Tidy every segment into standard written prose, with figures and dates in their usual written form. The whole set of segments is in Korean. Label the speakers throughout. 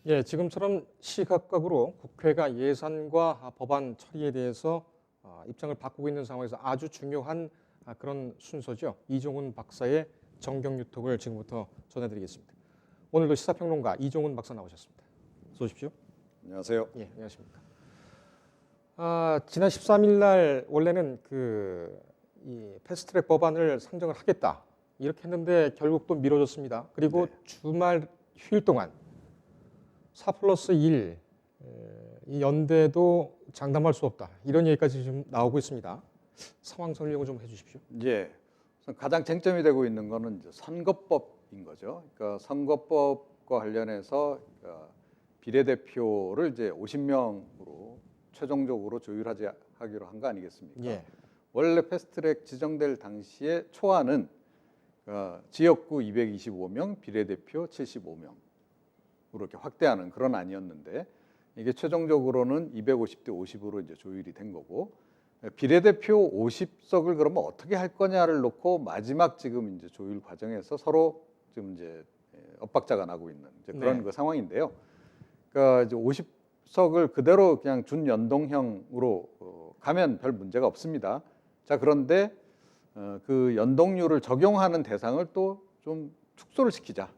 Speaker 1: 예, 지금처럼 시각각으로 국회가 예산과 법안 처리에 대해서 입장을 바꾸고 있는 상황에서 아주 중요한 그런 순서죠. 이종훈 박사의 정경유톡을 지금부터 전해드리겠습니다. 오늘도 시사평론가 이종훈 박사 나오셨습니다. 어서 오십시오.
Speaker 2: 안녕하세요.
Speaker 1: 예, 안녕하십니까. 지난 13일 날 원래는 이 패스트트랙 법안을 상정을 하겠다 이렇게 했는데 결국 또 미뤄졌습니다. 그리고 주말 휴일 동안 4+1 이 연대도 장담할 수 없다 이런 얘기까지 지금 나오고 있습니다. 상황 설명을 좀 해주십시오.
Speaker 2: 예, 가장 쟁점이 되고 있는 것은 이제 선거법인 거죠. 그러니까 선거법과 관련해서 비례대표를 이제 50명으로 최종적으로 하기로 한 거 아니겠습니까?
Speaker 1: 예.
Speaker 2: 원래 패스트트랙 지정될 당시에 초안은 지역구 225명, 비례대표 75명. 이렇게 확대하는 그런 안이었는데 이게 최종적으로는 250대 50으로 이제 조율이 된 거고 비례대표 50석을 그러면 어떻게 할 거냐를 놓고 마지막 지금 이제 조율 과정에서 서로 지금 이제 엇박자가 나고 있는 이제 그런 그 상황인데요. 그러니까 이제 50석을 그대로 그냥 준연동형으로 가면 별 문제가 없습니다. 자, 그런데 그 연동률을 적용하는 대상을 또 좀 축소를 시키자.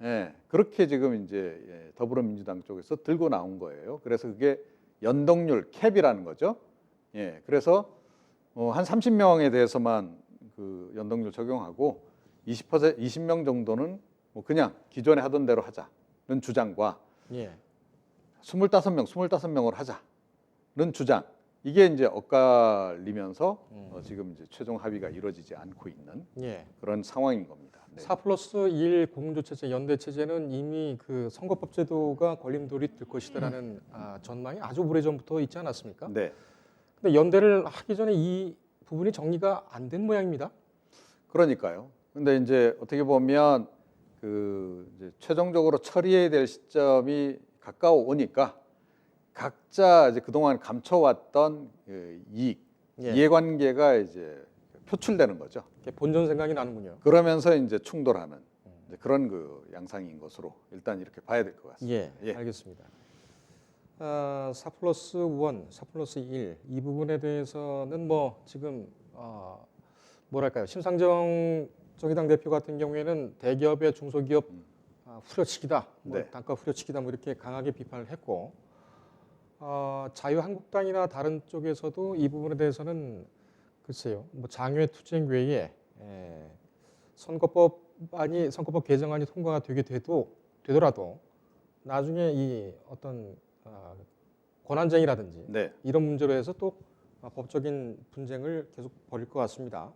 Speaker 2: 예, 그렇게 지금 이제 더불어민주당 쪽에서 들고 나온 거예요. 그래서 그게 연동률 캡이라는 거죠. 예, 그래서 한 30명에 대해서만 그 연동률 적용하고 20명 정도는 뭐 그냥 기존에 하던 대로 하자는 주장과 25명을 하자는 주장. 이게 이제 엇갈리면서 지금 이제 최종 합의가 이루어지지 않고 있는 그런 상황인 겁니다. 네.
Speaker 1: 4+1 공조체제, 연대체제는 이미 그 선거법 제도가 걸림돌이 될 것이다라는 전망이 아주 오래전부터 있지 않았습니까?
Speaker 2: 네.
Speaker 1: 근데 연대를 하기 전에 이 부분이 정리가 안 된 모양입니다.
Speaker 2: 그러니까요. 근데 이제 어떻게 보면 그 이제 최종적으로 처리해야 될 시점이 가까워 오니까 각자 이제 그동안 감춰왔던 이해관계가 이제 표출되는 거죠.
Speaker 1: 본전 생각이 나는군요.
Speaker 2: 그러면서 이제 충돌하는 이제 그런 그 양상인 것으로 일단 이렇게 봐야 될 것 같습니다.
Speaker 1: 예, 알겠습니다. 4+1, 4+1 이 부분에 대해서는 뭐 지금 뭐랄까요, 심상정 정의당 대표 같은 경우에는 대기업의 중소기업 후려치기다, 단가 후려치기다 뭐 이렇게 강하게 비판을 했고 자유한국당이나 다른 쪽에서도 이 부분에 대해서는 글쎄요, 뭐 장외 투쟁 외에 선거법 개정안이 통과가 되더라도 나중에 이 어떤 권한쟁의라든지 이런 문제로 해서 또 법적인 분쟁을 계속 벌일 것 같습니다.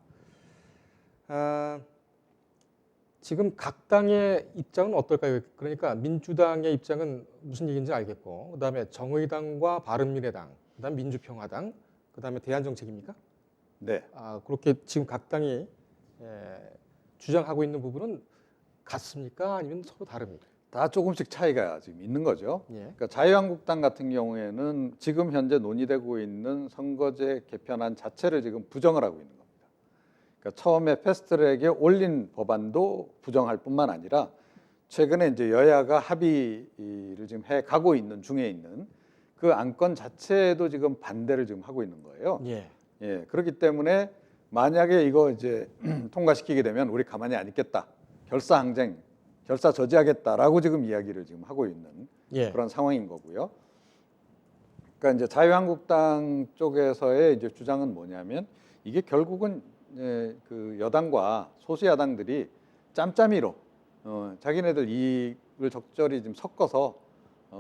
Speaker 1: 지금 각 당의 입장은 어떨까요? 그러니까 민주당의 입장은 무슨 얘기인지 알겠고, 그다음에 정의당과 바른미래당, 그다음 민주평화당, 그다음에 대한정책입니까?
Speaker 2: 네.
Speaker 1: 그렇게 지금 각 당이 주장하고 있는 부분은 같습니까? 아니면 서로 다릅니까?
Speaker 2: 다 조금씩 차이가 지금 있는 거죠. 그러니까 자유한국당 같은 경우에는 지금 현재 논의되고 있는 선거제 개편안 자체를 지금 부정을 하고 있는 겁니다. 그러니까 처음에 패스트트랙에 올린 법안도 부정할 뿐만 아니라 최근에 이제 여야가 합의를 지금 해 가고 있는 중에 있는 그 안건 자체도 지금 반대를 지금 하고 있는 거예요. 예, 그렇기 때문에 만약에 이거 이제 통과시키게 되면 우리 가만히 안 있겠다. 결사항쟁, 결사 저지하겠다라고 지금 이야기를 지금 하고 있는 그런 상황인 거고요. 그러니까 이제 자유한국당 쪽에서의 이제 주장은 뭐냐면 이게 결국은 그 여당과 소수 야당들이 짬짬이로 자기네들 이익을 적절히 지금 섞어서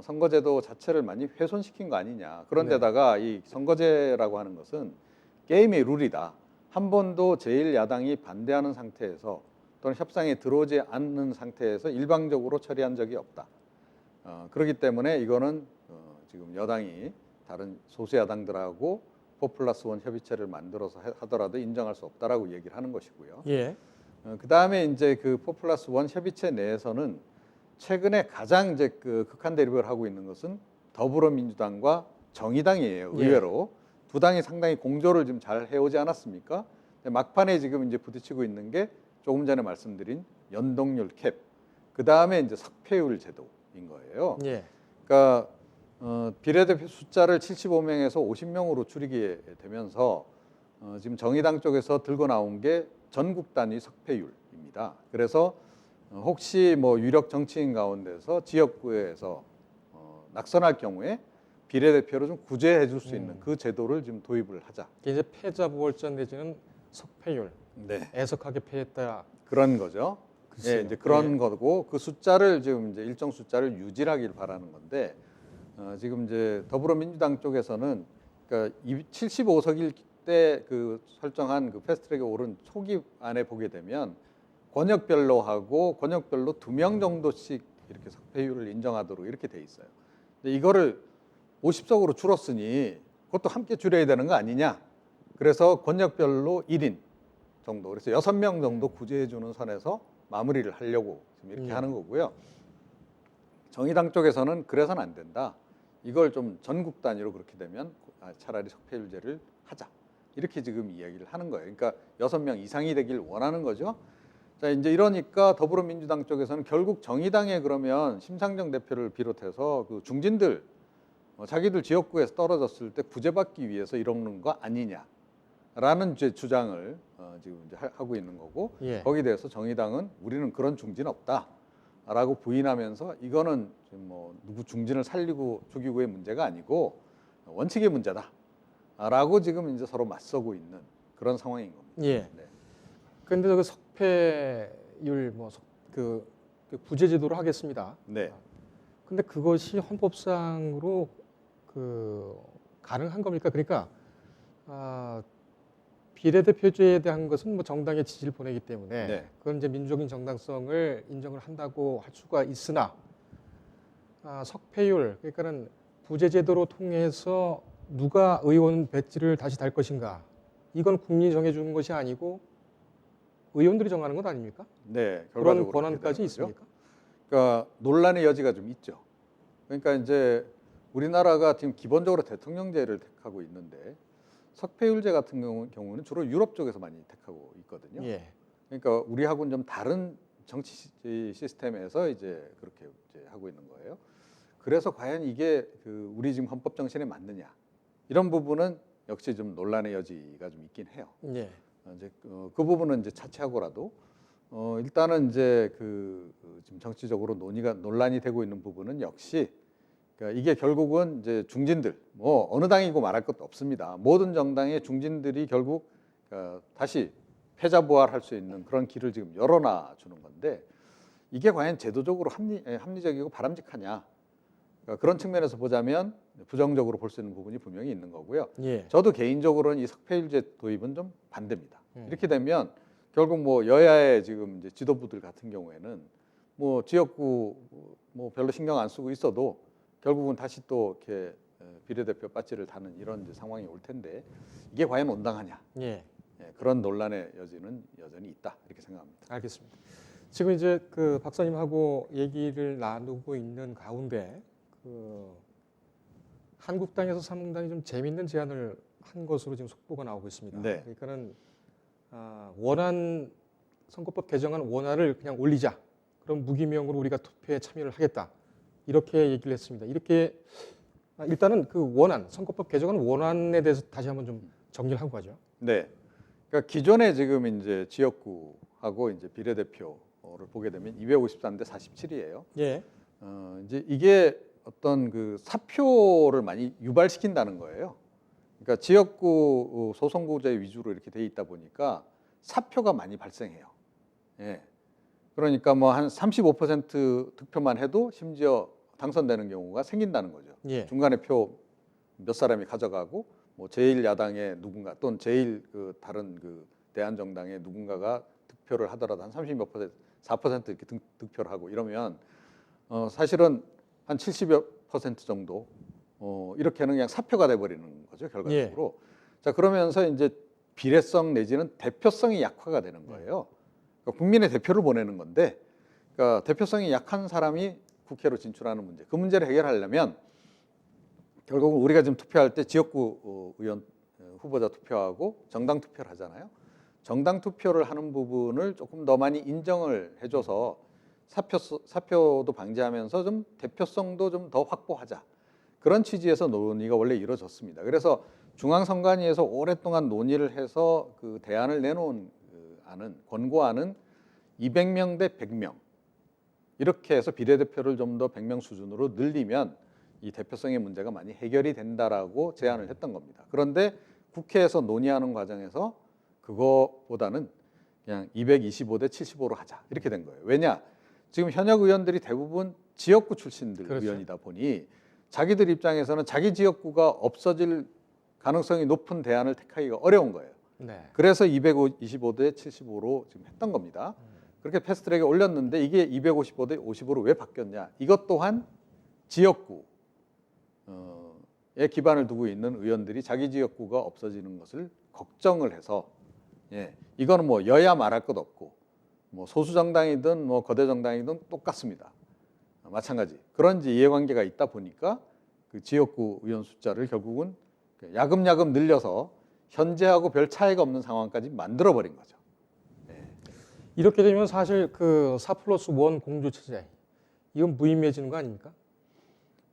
Speaker 2: 선거제도 자체를 많이 훼손시킨 거 아니냐. 그런데다가 이 선거제라고 하는 것은 게임의 룰이다. 한 번도 제1야당이 반대하는 상태에서 또는 협상에 들어오지 않는 상태에서 일방적으로 처리한 적이 없다. 그렇기 때문에 이거는 지금 여당이 다른 소수 야당들하고 4+1 협의체를 만들어서 하더라도 인정할 수 없다라고 얘기를 하는 것이고요. 그다음에 이제 그 4+1 협의체 내에서는 최근에 가장 이제 그 극한 대립을 하고 있는 것은 더불어민주당과 정의당이에요. 의외로 두 당이 상당히 공조를 좀 잘 해오지 않았습니까? 막판에 지금 이제 부딪히고 있는 게 조금 전에 말씀드린 연동률 캡, 그 다음에 이제 석패율 제도 거예요.
Speaker 1: 예.
Speaker 2: 그러니까 비례대표 숫자를 75명에서 50명으로 줄이게 되면서 지금 정의당 쪽에서 들고 나온 게 전국 단위 석패율입니다. 그래서 혹시 뭐 유력 정치인 가운데서 지역구에서 낙선할 경우에 비례대표로 좀 구제해 줄 수 있는 그 제도를 지금 도입을 하자.
Speaker 1: 이게 이제 패자부활전 내지는 석패율,
Speaker 2: 네.
Speaker 1: 애석하게 패했다.
Speaker 2: 그런 거죠.
Speaker 1: 글쎄요.
Speaker 2: 예, 이제 그런
Speaker 1: 예.
Speaker 2: 거고 그 숫자를 지금 이제 일정 숫자를 유지하길 바라는 건데 지금 이제 더불어민주당 쪽에서는 그러니까 75석일 때 그 설정한 그 패스트트랙에 오른 초기 안에 보게 되면 권역별로 하고 권역별로 2명 정도씩 이렇게 석패율을 인정하도록 이렇게 돼 있어요. 근데 이거를 50석으로 줄었으니 그것도 함께 줄여야 되는 거 아니냐? 그래서 권역별로 1인 정도, 그래서 6명 정도 구제해 주는 선에서 마무리를 하려고 지금 이렇게 하는 거고요. 정의당 쪽에서는 그래서는 안 된다. 이걸 좀 전국 단위로 그렇게 되면 차라리 석패율제를 하자. 이렇게 지금 이야기를 하는 거예요. 그러니까 6명 이상이 되길 원하는 거죠. 자, 이제 이러니까 더불어민주당 쪽에서는 결국 정의당에 그러면 심상정 대표를 비롯해서 그 중진들 자기들 지역구에서 떨어졌을 때 구제받기 위해서 이러는 거 아니냐라는 이제 주장을 지금 이제 하고 있는 거고
Speaker 1: 예.
Speaker 2: 거기에 대해서 정의당은 우리는 그런 중진 없다라고 부인하면서 이거는 뭐 누구 중진을 살리고 죽이고의 문제가 아니고 원칙의 문제다라고 지금 이제 서로 맞서고 있는 그런 상황인 겁니다.
Speaker 1: 예.
Speaker 2: 네.
Speaker 1: 그런데 그 석패율 그 구제 제도로 하겠습니다.
Speaker 2: 네.
Speaker 1: 근데 그것이 헌법상으로 가능한 겁니까? 그러니까 비례대표제에 대한 것은 뭐 정당의 지지를 보내기 때문에
Speaker 2: 네.
Speaker 1: 그건 이제 민주적인 정당성을 인정을 한다고 할 수가 있으나 석패율 그러니까는 부재 제도로 통해서 누가 의원 배지를 다시 달 것인가 이건 국민이 정해주는 것이 아니고 의원들이 정하는 것 아닙니까?
Speaker 2: 네.
Speaker 1: 그런
Speaker 2: 결과적으로
Speaker 1: 권한까지
Speaker 2: 그렇게 되는 거죠.
Speaker 1: 있습니까?
Speaker 2: 그러니까 논란의 여지가 좀 있죠. 그러니까 이제 우리나라가 지금 기본적으로 대통령제를 택하고 있는데 석패율제 같은 경우는 주로 유럽 쪽에서 많이 택하고 있거든요.
Speaker 1: 예.
Speaker 2: 그러니까 우리하고는 좀 다른 정치 시스템에서 이제 그렇게 이제 하고 있는 거예요. 그래서 과연 이게 그 우리 지금 헌법 정신에 맞느냐 이런 부분은 역시 좀 논란의 여지가 좀 있긴 해요.
Speaker 1: 예.
Speaker 2: 이제 그 부분은 이제 차치하고라도 일단은 이제 지금 정치적으로 논란이 되고 있는 부분은 역시 그러니까 이게 결국은 이제 중진들 뭐 어느 당이고 말할 것도 없습니다. 모든 정당의 중진들이 결국 다시 패자부활할 수 있는 그런 길을 지금 열어놔 주는 건데 이게 과연 제도적으로 합리적이고 바람직하냐 그런 측면에서 보자면 부정적으로 볼 수 있는 부분이 분명히 있는 거고요.
Speaker 1: 예.
Speaker 2: 저도 개인적으로는 이 석패율제 도입은 좀 반대입니다. 이렇게 되면 결국 뭐 여야의 지금 이제 지도부들 같은 경우에는 뭐 지역구 뭐 별로 신경 안 쓰고 있어도 결국은 다시 또 이렇게 비례대표 배지를 다는 이런 이제 상황이 올 텐데 이게 과연 온당하냐?
Speaker 1: 예.
Speaker 2: 그런 논란의 여지는 여전히 있다 이렇게 생각합니다.
Speaker 1: 알겠습니다. 지금 이제 그 박사님하고 얘기를 나누고 있는 가운데 한국당에서 삼당이 좀 재미있는 제안을 한 것으로 지금 속보가 나오고 있습니다.
Speaker 2: 네.
Speaker 1: 그러니까는 원안 선거법 개정안 원안을 그냥 올리자. 그럼 무기명으로 우리가 투표에 참여를 하겠다. 이렇게 얘기를 했습니다. 이렇게 일단은 그 원안 선거법 개정안 원안에 대해서 다시 한번 좀 정리를 하고 가죠.
Speaker 2: 네. 그러니까 기존에 지금 이제 지역구하고 이제 비례대표를 보게 되면 253대 47이에요.
Speaker 1: 예.
Speaker 2: 이제 이게 어떤 그 사표를 많이 유발시킨다는 거예요. 그러니까 지역구 소선구제 위주로 이렇게 돼 있다 보니까 사표가 많이 발생해요. 예. 그러니까 뭐 한 35% 득표만 해도 심지어 당선되는 경우가 생긴다는 거죠.
Speaker 1: 예.
Speaker 2: 중간에 표 몇 사람이 가져가고 뭐 제1야당의 누군가 또는 제1 다른 대한정당의 누군가가 득표를 하더라도 한 30몇 퍼센트, 4% 이렇게 득표를 하고 이러면 사실은 한 70여 퍼센트 정도 이렇게는 그냥 사표가 돼버리는 거죠 결과적으로. 자 그러면서 이제 비례성 내지는 대표성이 약화가 되는 거예요. 그러니까 국민의 대표를 보내는 건데, 그러니까 대표성이 약한 사람이 국회로 진출하는 문제. 그 문제를 해결하려면 결국은 우리가 지금 투표할 때 지역구 의원 후보자 투표하고 정당 투표를 하잖아요. 정당 투표를 하는 부분을 조금 더 많이 인정을 해줘서 사표도 방지하면서 좀 대표성도 좀 더 확보하자. 그런 취지에서 논의가 원래 이루어졌습니다. 그래서 중앙선관위에서 오랫동안 논의를 해서 그 대안을 내놓은 그 안은 권고안은 200명 대 100명 이렇게 해서 비례대표를 좀 더 100명 수준으로 늘리면 이 대표성의 문제가 많이 해결이 된다라고 제안을 했던 겁니다. 그런데 국회에서 논의하는 과정에서 그거보다는 그냥 225 대 75로 하자 이렇게 된 거예요. 왜냐? 지금 현역 의원들이 대부분 지역구 출신들
Speaker 1: 그렇죠.
Speaker 2: 의원이다 보니 자기들 입장에서는 자기 지역구가 없어질 가능성이 높은 대안을 택하기가 어려운 거예요.
Speaker 1: 네.
Speaker 2: 그래서 225 대 75로 지금 했던 겁니다. 그렇게 패스트트랙에 올렸는데 이게 255 대 50으로 왜 바뀌었냐? 이것 또한 지역구에 기반을 두고 있는 의원들이 자기 지역구가 없어지는 것을 걱정을 해서 이거는 뭐 여야 말할 것 없고 뭐 소수 정당이든 뭐 거대 정당이든 똑같습니다. 마찬가지. 그런지 이해관계가 있다 보니까 그 지역구 의원 숫자를 결국은 야금야금 늘려서 현재하고 별 차이가 없는 상황까지 만들어 버린 거죠.
Speaker 1: 이렇게 되면 사실 그 4+1 공조체제 이건 무의미해지는 거 아닙니까?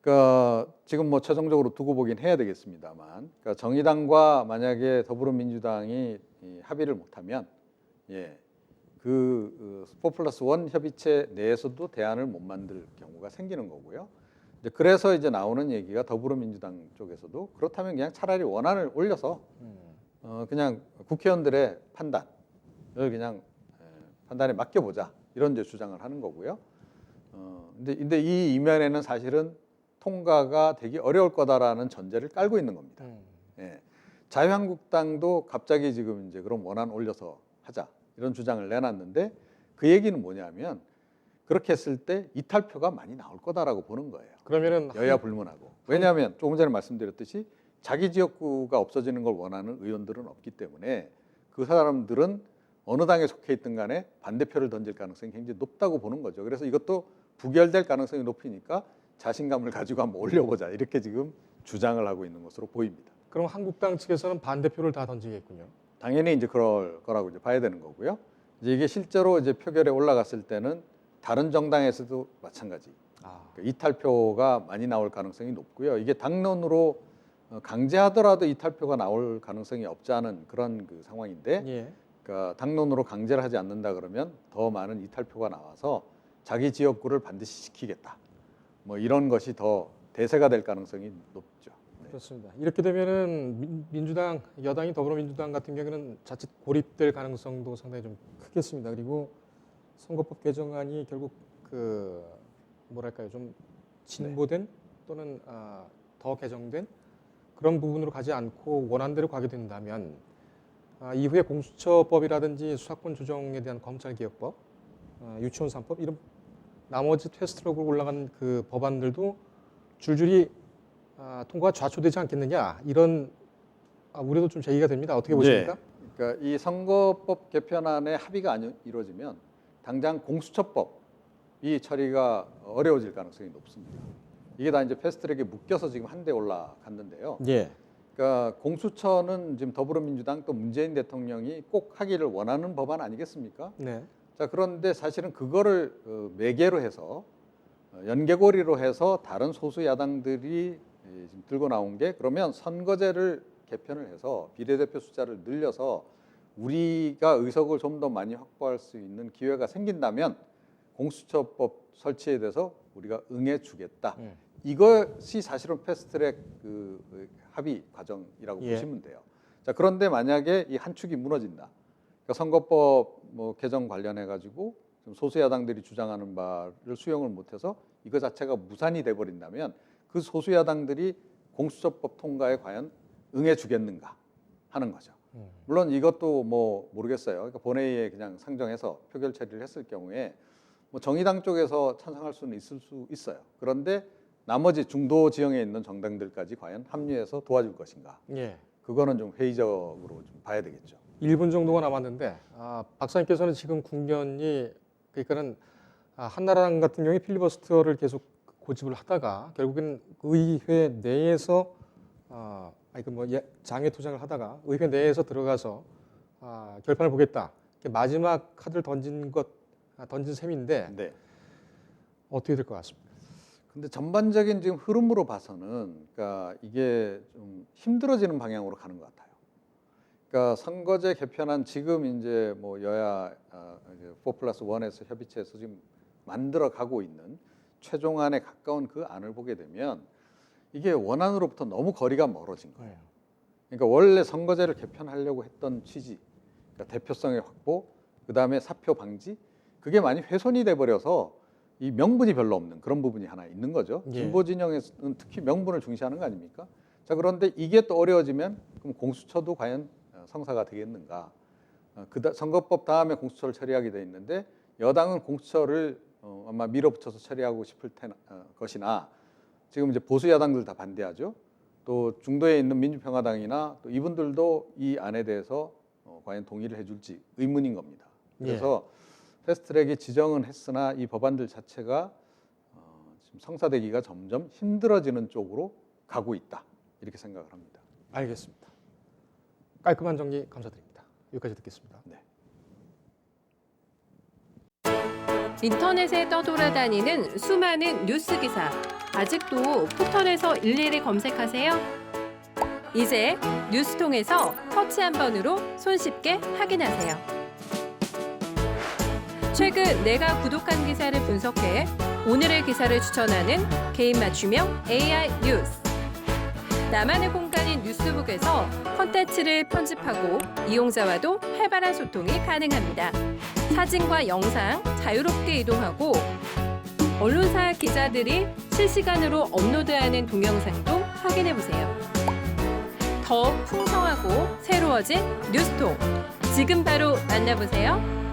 Speaker 2: 그러니까 지금 뭐 최종적으로 두고 보긴 해야 되겠습니다만, 그러니까 정의당과 만약에 더불어민주당이 합의를 못하면, 그 4+1 협의체 내에서도 대안을 못 만들 경우가 생기는 거고요. 그래서 이제 나오는 얘기가 더불어민주당 쪽에서도 그렇다면 그냥 차라리 원안을 올려서 그냥 국회의원들의 판단을 그냥 판단에 맡겨보자 이런 이제 주장을 하는 거고요. 근데 이 이면에는 사실은 통과가 되기 어려울 거다라는 전제를 깔고 있는 겁니다. 자유한국당도 갑자기 지금 이제 그럼 원안 올려서 하자 이런 주장을 내놨는데 그 얘기는 뭐냐면 그렇게 했을 때 이탈표가 많이 나올 거다라고 보는 거예요.
Speaker 1: 그러면은
Speaker 2: 여야 불문하고. 왜냐하면 조금 전에 말씀드렸듯이 자기 지역구가 없어지는 걸 원하는 의원들은 없기 때문에 그 사람들은 어느 당에 속해 있든 간에 반대표를 던질 가능성이 굉장히 높다고 보는 거죠. 그래서 이것도 부결될 가능성이 높으니까 자신감을 가지고 한번 올려보자 이렇게 지금 주장을 하고 있는 것으로 보입니다.
Speaker 1: 그럼 한국당 측에서는 반대표를 다 던지겠군요.
Speaker 2: 당연히 이제 그럴 거라고 이제 봐야 되는 거고요. 이제 이게 실제로 이제 표결에 올라갔을 때는 다른 정당에서도 마찬가지. 그러니까 이탈표가 많이 나올 가능성이 높고요. 이게 당론으로 강제하더라도 이탈표가 나올 가능성이 없지 않은 그런 그 상황인데, 그러니까 당론으로 강제를 하지 않는다 그러면 더 많은 이탈표가 나와서 자기 지역구를 반드시 지키겠다. 뭐 이런 것이 더 대세가 될 가능성이 높죠.
Speaker 1: 그렇습니다. 이렇게 되면은 민주당, 여당이 더불어민주당 같은 경우는 자칫 고립될 가능성도 상당히 좀 크겠습니다. 그리고 선거법 개정안이 결국 그 뭐랄까요, 좀 진보된 또는 더 개정된 그런 부분으로 가지 않고 원안대로 가게 된다면 이후에 공수처법이라든지 수사권 조정에 대한 검찰개혁법, 유치원 3법 이런 나머지 패스트트랙으로 올라간 그 법안들도 줄줄이 통과가 좌초되지 않겠느냐 이런 우려도 좀 제기가 됩니다. 어떻게 보십니까?
Speaker 2: 그러니까 이 선거법 개편안에 합의가 이루어지면 당장 공수처법이 처리가 어려워질 가능성이 높습니다. 이게 다 이제 패스트트랙에 묶여서 지금 한데 올라갔는데요. 그러니까 공수처는 지금 더불어민주당 또 문재인 대통령이 꼭 하기를 원하는 법안 아니겠습니까? 자, 그런데 사실은 그거를 매개로 해서 연계고리로 해서 다른 소수 야당들이 지금 들고 나온 게 그러면 선거제를 개편을 해서 비례대표 숫자를 늘려서 우리가 의석을 좀 더 많이 확보할 수 있는 기회가 생긴다면 공수처법 설치에 대해서 우리가 응해 주겠다. 이것이 사실은 패스트트랙 그 합의 과정이라고 보시면 돼요. 자, 그런데 만약에 이 한 축이 무너진다. 그러니까 선거법 뭐 개정 관련해 가지고 소수 야당들이 주장하는 바를 수용을 못해서 이거 자체가 무산이 돼 버린다면 그 소수 야당들이 공수처법 통과에 과연 응해 주겠는가 하는 거죠. 물론 이것도 뭐 모르겠어요. 그러니까 본회의에 그냥 상정해서 표결 처리를 했을 경우에 뭐 정의당 쪽에서 찬성할 수는 있을 수 있어요. 그런데 나머지 중도 지형에 있는 정당들까지 과연 합류해서 도와줄 것인가? 그거는 좀 회의적으로 좀 봐야 되겠죠.
Speaker 1: 1분 정도가 남았는데 박사님께서는 지금 국면이 그러니까는 한나라당 같은 경우에 필리버스터를 계속 고집을 하다가 결국엔 의회 내에서 장외 투쟁을 하다가 의회 내에서 들어가서 결판을 보겠다. 마지막 카드를 던진 셈인데 어떻게 될 것 같습니까?
Speaker 2: 근데 전반적인 지금 흐름으로 봐서는 그러니까 이게 좀 힘들어지는 방향으로 가는 것 같아요. 그러니까 선거제 개편안 지금 이제 뭐 여야 4+1에서 협의체에서 지금 만들어 가고 있는 최종안에 가까운 그 안을 보게 되면 이게 원안으로부터 너무 거리가 멀어진 거예요. 그러니까 원래 선거제를 개편하려고 했던 취지, 그러니까 대표성의 확보, 그다음에 사표 방지, 그게 많이 훼손이 돼 버려서 이 명분이 별로 없는 그런 부분이 하나 있는 거죠. 진보 진영에서는 특히 명분을 중시하는 거 아닙니까? 자, 그런데 이게 또 어려워지면 그럼 공수처도 과연 성사가 되겠는가? 선거법 다음에 공수처를 처리하게 돼 있는데 여당은 공수처를 아마 밀어붙여서 처리하고 싶을 것이나 지금 이제 보수 야당들 다 반대하죠. 또 중도에 있는 민주평화당이나 또 이분들도 이 안에 대해서 과연 동의를 해줄지 의문인 겁니다. 그래서 패스트트랙이 지정은 했으나 이 법안들 자체가 지금 성사되기가 점점 힘들어지는 쪽으로 가고 있다. 이렇게 생각을 합니다.
Speaker 1: 알겠습니다. 깔끔한 정리 감사드립니다. 여기까지 듣겠습니다.
Speaker 2: 네.
Speaker 3: 인터넷에 떠돌아다니는 수많은 뉴스 기사. 아직도 포털에서 일일이 검색하세요? 이제 뉴스통에서 터치 한 번으로 손쉽게 확인하세요. 최근 내가 구독한 기사를 분석해 오늘의 기사를 추천하는 개인 맞춤형 AI 뉴스. 나만의 공간인 뉴스북에서 콘텐츠를 편집하고 이용자와도 활발한 소통이 가능합니다. 사진과 영상 자유롭게 이동하고 언론사 기자들이 실시간으로 업로드하는 동영상도 확인해보세요. 더 풍성하고 새로워진 뉴스통. 지금 바로 만나보세요.